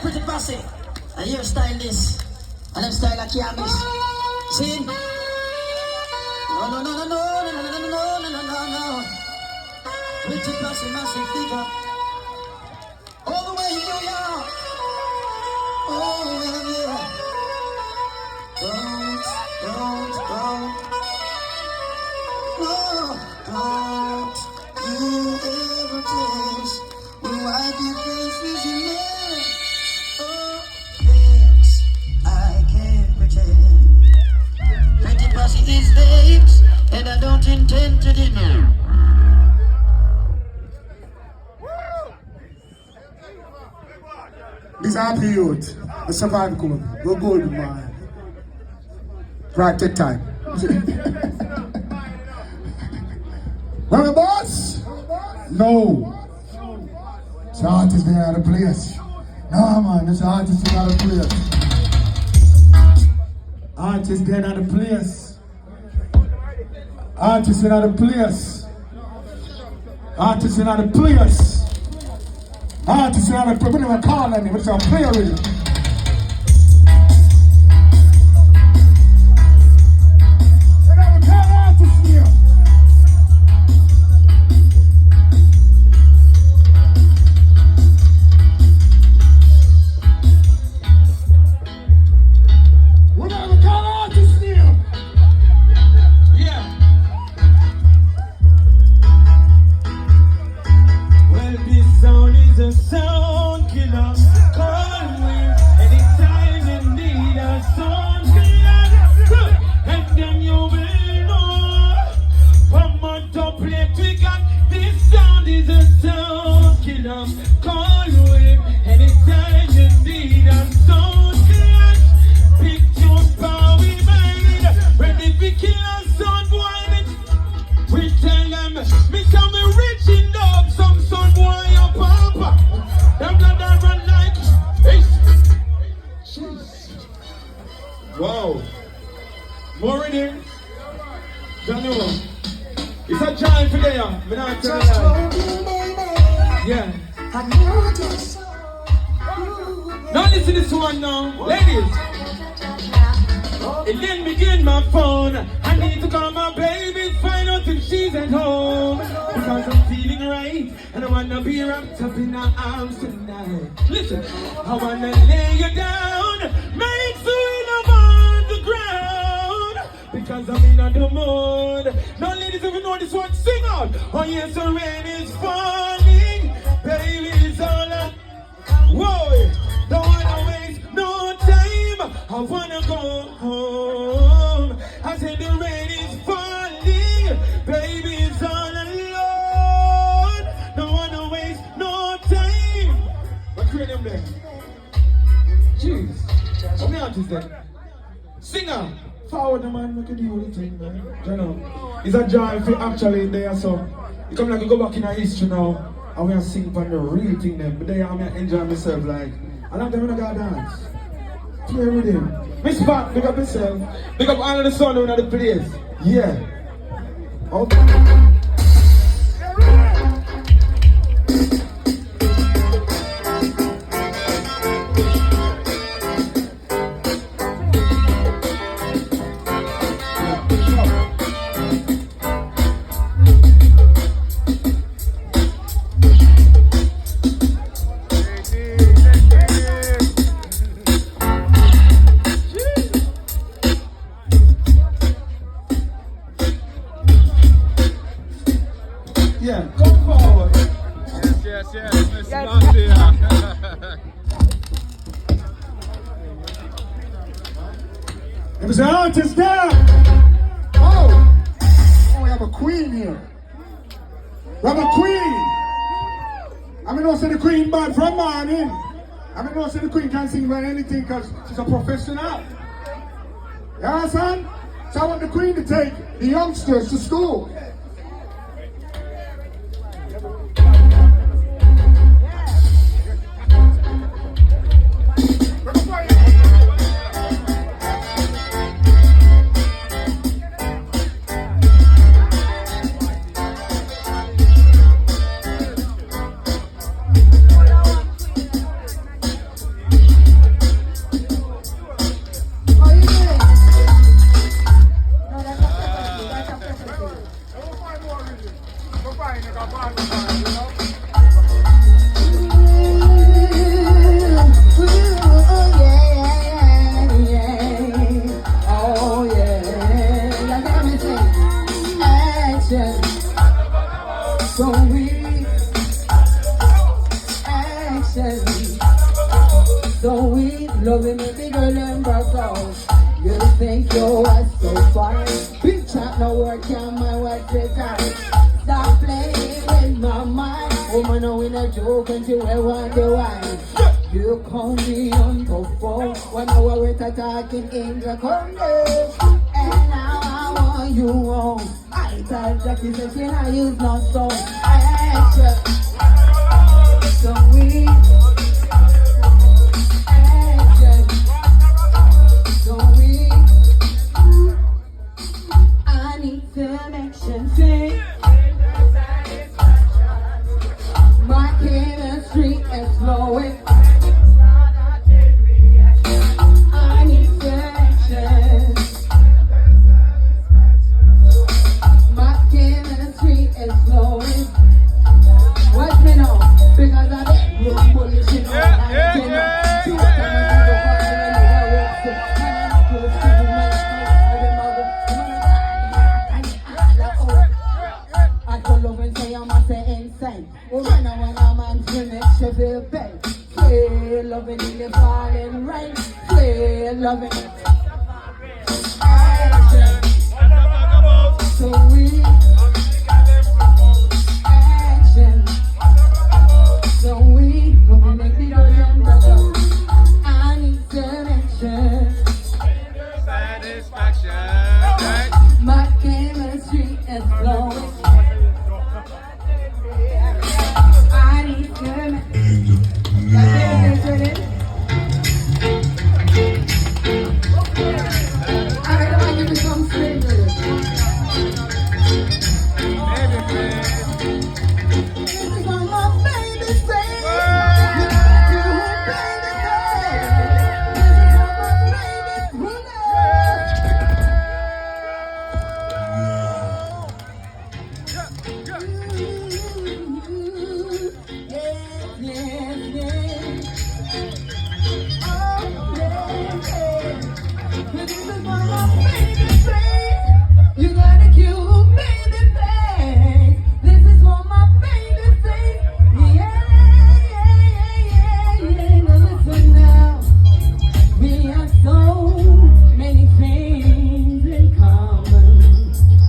pretty fussy. And your style this. And them style I can't miss. See? No, no, no, no, no, no, no, no, no, no, no, no, no. Pretty fussy, massive figure. All the way to New York. Oh, yeah. Don't. Don't you ever taste the white faces you made? Oh, things I can't pretend. Pretty pussy these days, and I don't intend to deny. This happy youth, the survival code. We're good, man. Right, take time. Well, boss? No. This artist is out of place. No, man, this artist is out of place. Artist is out of place. Artist is out of place. Artist is out of place. Artist is out of place. We never call any, but it's a player really. Wow. More in here. It's a giant for there. Yeah. Now listen to this one now. Ladies. It didn't begin my phone. I need to call my baby, find out if she's at home. Because I'm feeling right. And I wanna be wrapped up in her arms tonight. Listen. I wanna lay you down. Make sweet love on the ground. Because I'm in the mood. Now ladies, if you know this one, sing out. Oh yes, the rain is falling. Baby, it's all up. Whoa, don't wanna waste no time. I wanna go home. I said the rain is falling. Baby, it's all alone. Don't wanna waste no time. What's your name there? Jeez. How many artists there? Singer. Forward the man, look at the whole thing, man. You know, it's a joy for actually in there, so you come like you go back in our history now, and we are sing for the real thing then. But there I'm enjoying myself like, I like them when I got dance. Play with him. Miss Pat, big up yourself. Big up all of the sun in the place. Yeah. Okay. Yeah, come forward. Yes, Mr. Monty. There's an artist there. Oh, we have a queen here. We have a queen. I mean, don't say the queen bad from morning. I mean, don't say the queen can't sing about anything because she's a professional. You understand? So I want the queen to take the youngsters to school. wine, you got ball with her, you know? Oh yeah, you got me saying action. So we action. So we loving me, the girl and back out. You think you are so fine? Big chat no work, can't my watch the time. Stop playing with my mind. Woman, I win a joke and she will want the wine. You call me on the phone 1 hour with a talking English Congo. And now I want you home. I tell Jackie that she not use no song. Action. So we action. So we I need to make sure my chemistry is flowing. I need direction. My chemistry is flowing. Watch me now, because I did room bullshit. I told love and say I must say insane. When a man feel make she feel pain. Feel loving in the falling rain. Feel loving.